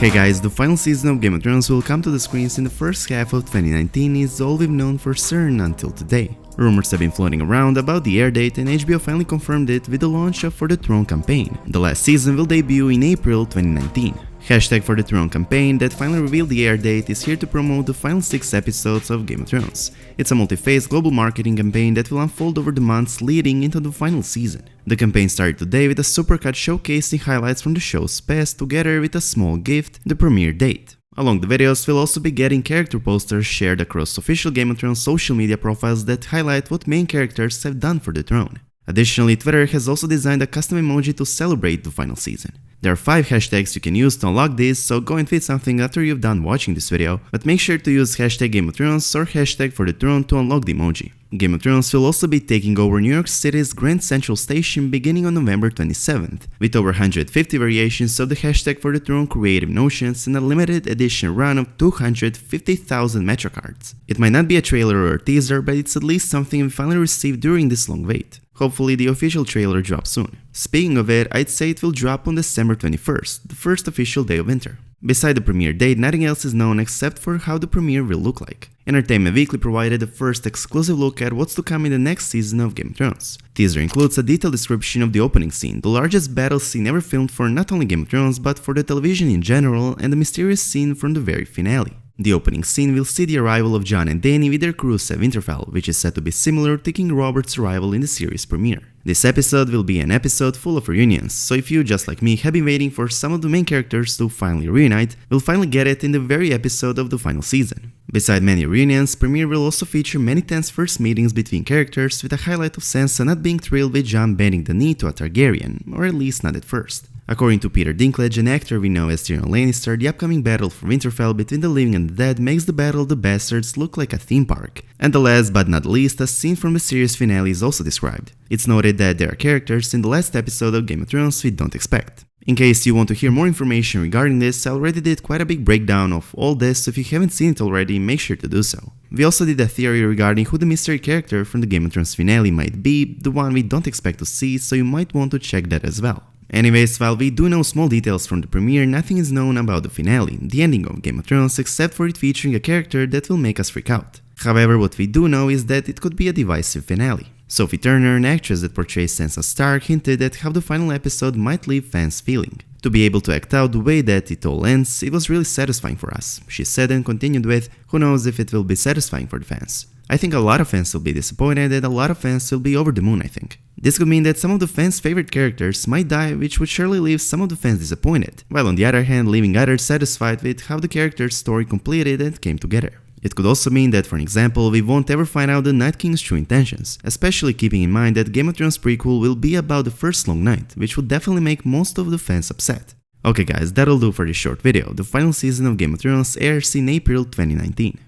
Hey guys, the final season of Game of Thrones will come to the screens in the first half of 2019 is all we've known for certain until today. Rumors have been floating around about the air date and HBO finally confirmed it with the launch of For the Throne campaign. The last season will debut in April 2019. Hashtag For the Throne campaign that finally revealed the air date is here to promote the final 6 episodes of Game of Thrones. It's a multi-phase global marketing campaign that will unfold over the months leading into the final season. The campaign started today with a supercut showcasing highlights from the show's past together with a small gift, the premiere date. Along the videos, we'll also be getting character posters shared across official Game of Thrones social media profiles that highlight what main characters have done for the throne. Additionally, Twitter has also designed a custom emoji to celebrate the final season. There are 5 hashtags you can use to unlock this, so go and tweet something after you've done watching this video, but make sure to use hashtag Game of Thrones or hashtag For the Throne to unlock the emoji. Game of Thrones will also be taking over New York City's Grand Central Station beginning on November 27th, with over 150 variations of the hashtag For the Throne creative notions and a limited edition run of 250,000 Metro cards. It might not be a trailer or a teaser, but it's at least something we finally received during this long wait. Hopefully the official trailer drops soon. Speaking of it, I'd say it will drop on December 21st, the first official day of winter. Beside the premiere date, nothing else is known except for how the premiere will look like. Entertainment Weekly provided the first exclusive look at what's to come in the next season of Game of Thrones. Teaser includes a detailed description of the opening scene, the largest battle scene ever filmed for not only Game of Thrones but for the television in general, and the mysterious scene from the very finale. The opening scene will see the arrival of Jon and Dany with their crews at Winterfell, which is said to be similar to King Robert's arrival in the series premiere. This episode will be an episode full of reunions, so if you, just like me, have been waiting for some of the main characters to finally reunite, we'll finally get it in the very episode of the final season. Beside many reunions, premiere will also feature many tense first meetings between characters, with a highlight of Sansa not being thrilled with Jon bending the knee to a Targaryen, or at least not at first. According to Peter Dinklage, an actor we know as Tyrion Lannister, the upcoming battle for Winterfell between the living and the dead makes the Battle of the Bastards look like a theme park. And the last but not least, a scene from the series finale is also described. It's noted that there are characters in the last episode of Game of Thrones we don't expect. In case you want to hear more information regarding this, I already did quite a big breakdown of all this, so if you haven't seen it already, make sure to do so. We also did a theory regarding who the mystery character from the Game of Thrones finale might be, the one we don't expect to see, so you might want to check that as well. Anyways, while we do know small details from the premiere, nothing is known about the finale, the ending of Game of Thrones, except for it featuring a character that will make us freak out. However, what we do know is that it could be a divisive finale. Sophie Turner, an actress that portrays Sansa Stark, hinted at how the final episode might leave fans feeling. To be able to act out the way that it all ends, it was really satisfying for us, she said, and continued with, who knows if it will be satisfying for the fans. I think a lot of fans will be disappointed and a lot of fans will be over the moon, I think. This could mean that some of the fans' favorite characters might die, which would surely leave some of the fans disappointed, while on the other hand leaving others satisfied with how the character's story completed and came together. It could also mean that, for example, we won't ever find out the Night King's true intentions, especially keeping in mind that Game of Thrones prequel will be about the first long night, which would definitely make most of the fans upset. Okay guys, that'll do for this short video. The final season of Game of Thrones airs in April 2019.